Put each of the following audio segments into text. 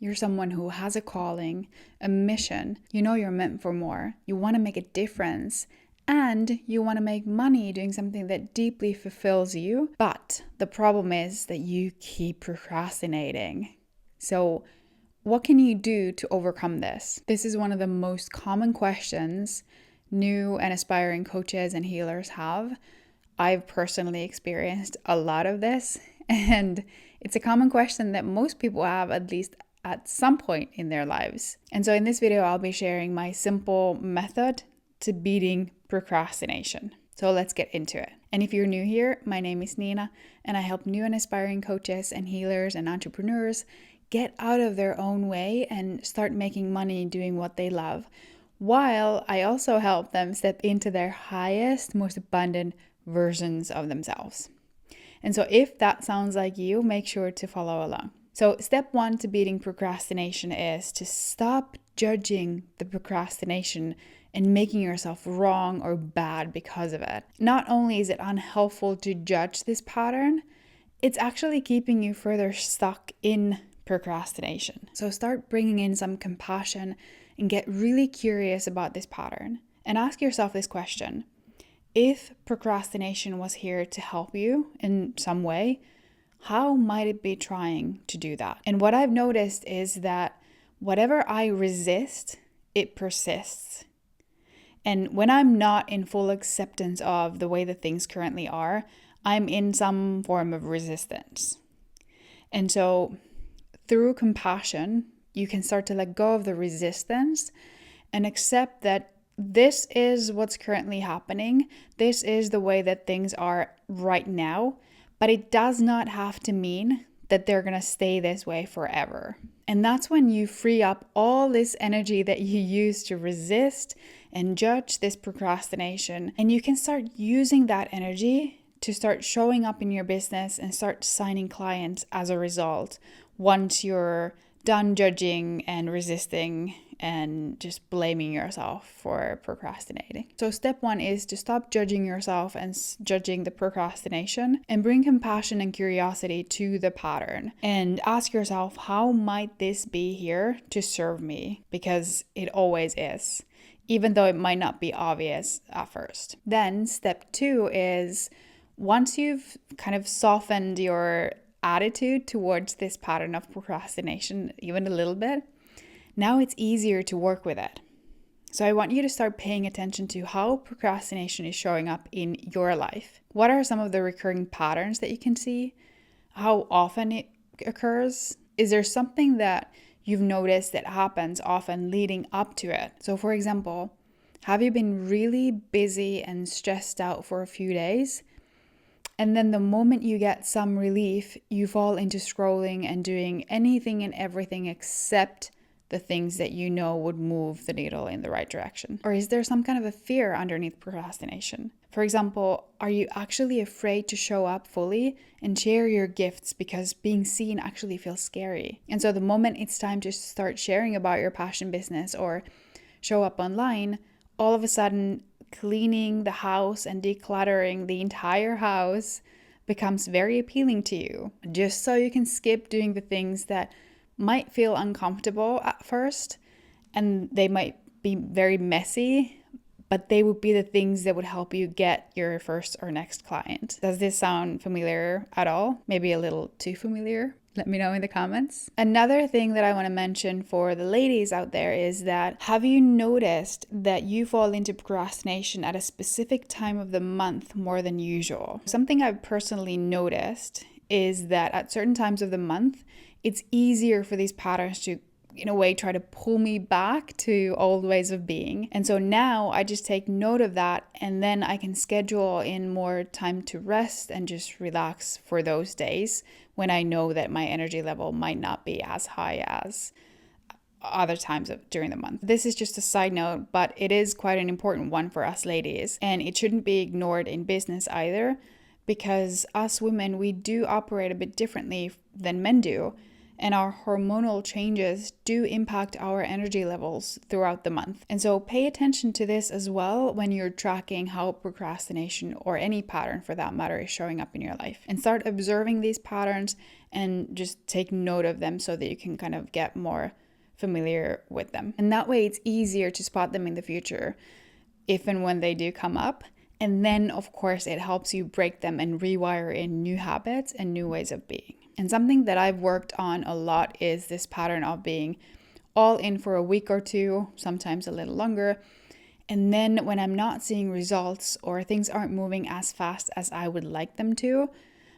You're someone who has a calling, a mission. You know you're meant for more. You want to make a difference. And you want to make money doing something that deeply fulfills you. But the problem is that you keep procrastinating. So, what can you do to overcome this? This is one of the most common questions new and aspiring coaches and healers have. I've personally experienced a lot of this, and it's a common question that most people have, at least at some point in their lives. And so in this video, I'll be sharing my simple method to beating procrastination. So let's get into it. And if you're new here, my name is Nina, and I help new and aspiring coaches and healers and entrepreneurs get out of their own way and start making money doing what they love, while I also help them step into their highest, most abundant versions of themselves. And so if that sounds like you, make sure to follow along. So step 1 to beating procrastination is to stop judging the procrastination and making yourself wrong or bad because of it. Not only is it unhelpful to judge this pattern, it's actually keeping you further stuck in procrastination. So start bringing in some compassion and get really curious about this pattern. And ask yourself this question: if procrastination was here to help you in some way, how might it be trying to do that? And what I've noticed is that whatever I resist, it persists. And when I'm not in full acceptance of the way that things currently are, I'm in some form of resistance. And so through compassion, you can start to let go of the resistance and accept that this is what's currently happening. This is the way that things are right now, but it does not have to mean that they're going to stay this way forever. And that's when you free up all this energy that you use to resist and judge this procrastination. And you can start using that energy to start showing up in your business and start signing clients as a result, once you're done judging and resisting and just blaming yourself for procrastinating. So step 1 is to stop judging yourself and judging the procrastination, and bring compassion and curiosity to the pattern. And ask yourself, how might this be here to serve me? Because it always is, even though it might not be obvious at first. Then step 2 is, once you've kind of softened your attitude towards this pattern of procrastination even a little bit, now it's easier to work with it. So I want you to start paying attention to how procrastination is showing up in your life. What are some of the recurring patterns that you can see? How often it occurs? Is there something that you've noticed that happens often leading up to it? So for example, have you been really busy and stressed out for a few days? And then the moment you get some relief, you fall into scrolling and doing anything and everything except the things that you know would move the needle in the right direction. Or is there some kind of a fear underneath procrastination? For example, are you actually afraid to show up fully and share your gifts because being seen actually feels scary? And so the moment it's time to start sharing about your passion business or show up online, all of a sudden cleaning the house and decluttering the entire house becomes very appealing to you, just so you can skip doing the things that might feel uncomfortable at first, and they might be very messy, but they would be the things that would help you get your first or next client. Does this sound familiar at all? Maybe a little too familiar? Let me know in the comments. Another thing that I want to mention for the ladies out there is that, have you noticed that you fall into procrastination at a specific time of the month more than usual? Something I've personally noticed is that at certain times of the month, it's easier for these patterns to, in a way, try to pull me back to old ways of being. And so now I just take note of that, and then I can schedule in more time to rest and just relax for those days when I know that my energy level might not be as high as other times during the month. This is just a side note, but it is quite an important one for us ladies, and it shouldn't be ignored in business either, because us women, we do operate a bit differently than men do. and our hormonal changes do impact our energy levels throughout the month. And so pay attention to this as well when you're tracking how procrastination, or any pattern for that matter, is showing up in your life. And start observing these patterns and just take note of them so that you can kind of get more familiar with them. And that way it's easier to spot them in the future if and when they do come up. And then, of course, it helps you break them and rewire in new habits and new ways of being. And something that I've worked on a lot is this pattern of being all in for a week or two, sometimes a little longer. And then when I'm not seeing results or things aren't moving as fast as I would like them to,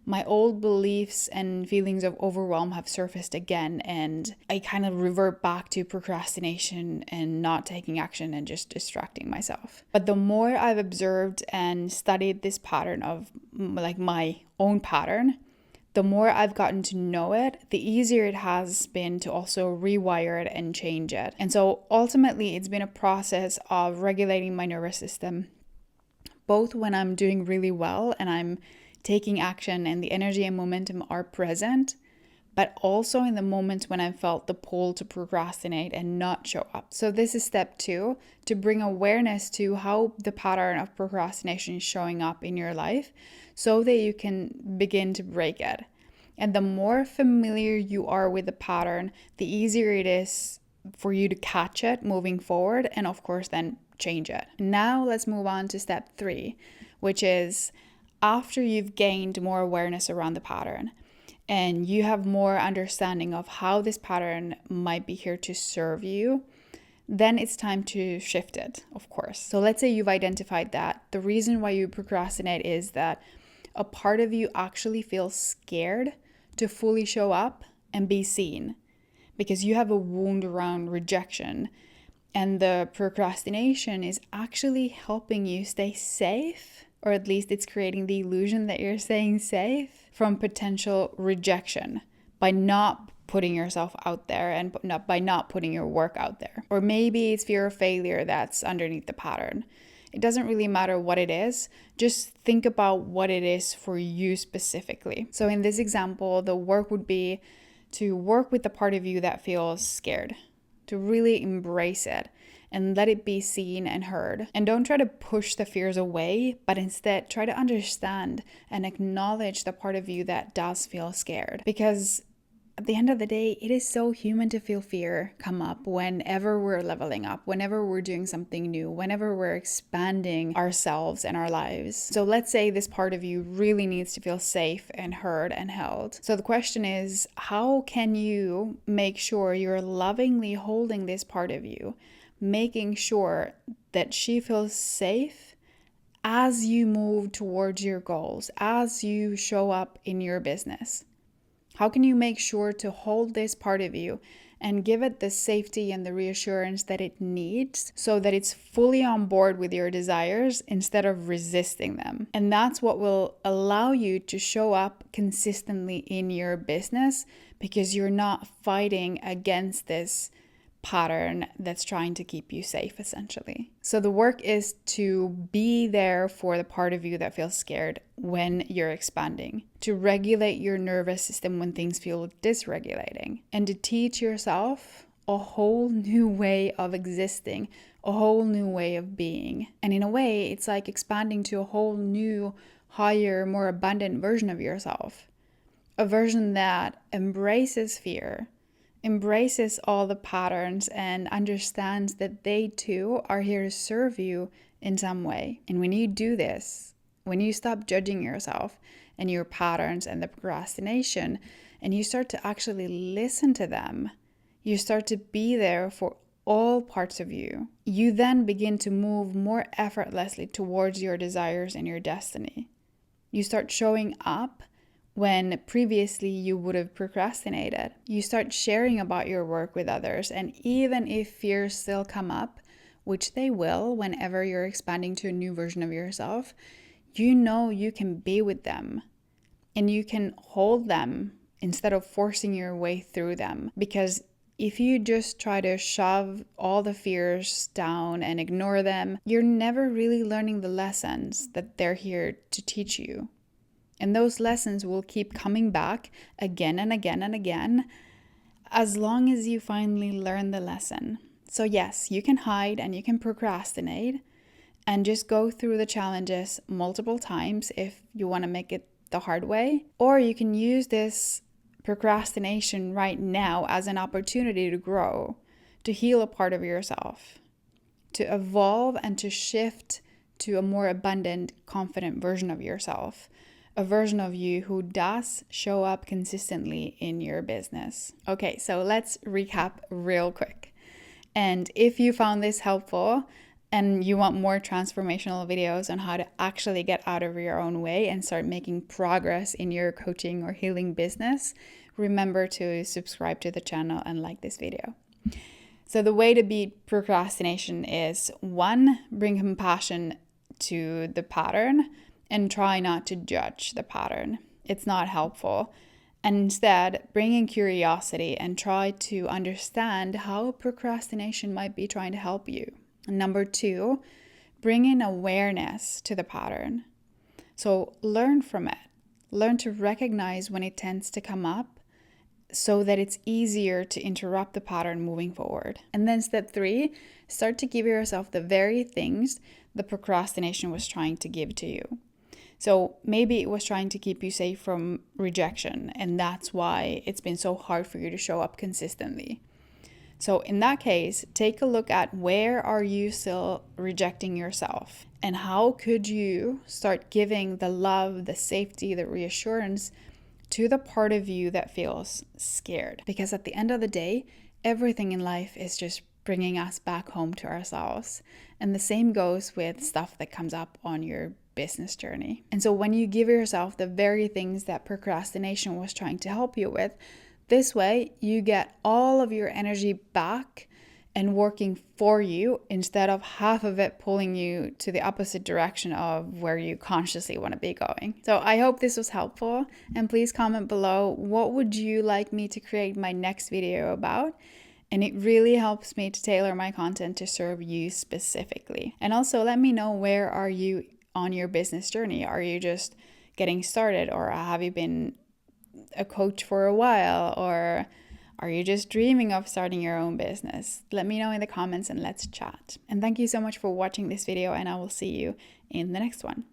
my old beliefs and feelings of overwhelm have surfaced again, and I kind of revert back to procrastination and not taking action and just distracting myself. But the more I've observed and studied this pattern of like my own pattern, the more I've gotten to know it, the easier it has been to also rewire it and change it. And so ultimately, it's been a process of regulating my nervous system, both when I'm doing really well and I'm taking action and the energy and momentum are present, but also in the moments when I felt the pull to procrastinate and not show up. So this is step 2, to bring awareness to how the pattern of procrastination is showing up in your life so that you can begin to break it. And the more familiar you are with the pattern, the easier it is for you to catch it moving forward, and of course then change it. Now let's move on to step 3, which is after you've gained more awareness around the pattern and you have more understanding of how this pattern might be here to serve you, then it's time to shift it, of course. So let's say you've identified that the reason why you procrastinate is that a part of you actually feels scared to fully show up and be seen because you have a wound around rejection. And the procrastination is actually helping you stay safe, or at least it's creating the illusion that you're staying safe from potential rejection by not putting yourself out there and by not putting your work out there. Or maybe it's fear of failure that's underneath the pattern. It doesn't really matter what it is. Just think about what it is for you specifically. So in this example, the work would be to work with the part of you that feels scared, to really embrace it and let it be seen and heard. And don't try to push the fears away, but instead try to understand and acknowledge the part of you that does feel scared. Because at the end of the day, it is so human to feel fear come up whenever we're leveling up, whenever we're doing something new, whenever we're expanding ourselves and our lives. So let's say this part of you really needs to feel safe and heard and held. So the question is, how can you make sure you're lovingly holding this part of you, making sure that she feels safe as you move towards your goals, as you show up in your business? How can you make sure to hold this part of you and give it the safety and the reassurance that it needs so that it's fully on board with your desires instead of resisting them? And that's what will allow you to show up consistently in your business, because you're not fighting against this pattern that's trying to keep you safe, essentially. So the work is to be there for the part of you that feels scared when you're expanding, to regulate your nervous system when things feel dysregulating, and to teach yourself a whole new way of existing, a whole new way of being. And in a way, it's like expanding to a whole new, higher, more abundant version of yourself, a version that embraces fear, embraces all the patterns, and understands that they too are here to serve you in some way. And when you do this, when you stop judging yourself and your patterns and the procrastination, and you start to actually listen to them, you start to be there for all parts of you, you then begin to move more effortlessly towards your desires and your destiny. You start showing up when previously you would have procrastinated. You start sharing about your work with others, and even if fears still come up, which they will whenever you're expanding to a new version of yourself, you know you can be with them and you can hold them instead of forcing your way through them. Because if you just try to shove all the fears down and ignore them, you're never really learning the lessons that they're here to teach you. And those lessons will keep coming back again and again and again as long as you finally learn the lesson. So yes, you can hide and you can procrastinate and just go through the challenges multiple times if you want to make it the hard way. Or you can use this procrastination right now as an opportunity to grow, to heal a part of yourself, to evolve and to shift to a more abundant, confident version of yourself. A version of you who does show up consistently in your business. Okay, so let's recap real quick. And if you found this helpful and you want more transformational videos on how to actually get out of your own way and start making progress in your coaching or healing business, remember to subscribe to the channel and like this video. So the way to beat procrastination is 1, bring compassion to the pattern and try not to judge the pattern. It's not helpful. And instead, bring in curiosity and try to understand how procrastination might be trying to help you. And number 2, bring in awareness to the pattern. So learn from it. Learn to recognize when it tends to come up so that it's easier to interrupt the pattern moving forward. And then step 3, start to give yourself the very things the procrastination was trying to give to you. So maybe it was trying to keep you safe from rejection, and that's why it's been so hard for you to show up consistently. So in that case, take a look at where are you still rejecting yourself, and how could you start giving the love, the safety, the reassurance to the part of you that feels scared. Because at the end of the day, everything in life is just bringing us back home to ourselves. And the same goes with stuff that comes up on your business journey. And so when you give yourself the very things that procrastination was trying to help you with, this way you get all of your energy back and working for you instead of half of it pulling you to the opposite direction of where you consciously want to be going. So I hope this was helpful, and please comment below, what would you like me to create my next video about? And it really helps me to tailor my content to serve you specifically. And also let me know, where are you on your business journey? Are you just getting started, or have you been a coach for a while, or are you just dreaming of starting your own business? Let me know in the comments and let's chat. And thank you so much for watching this video, and I will see you in the next one.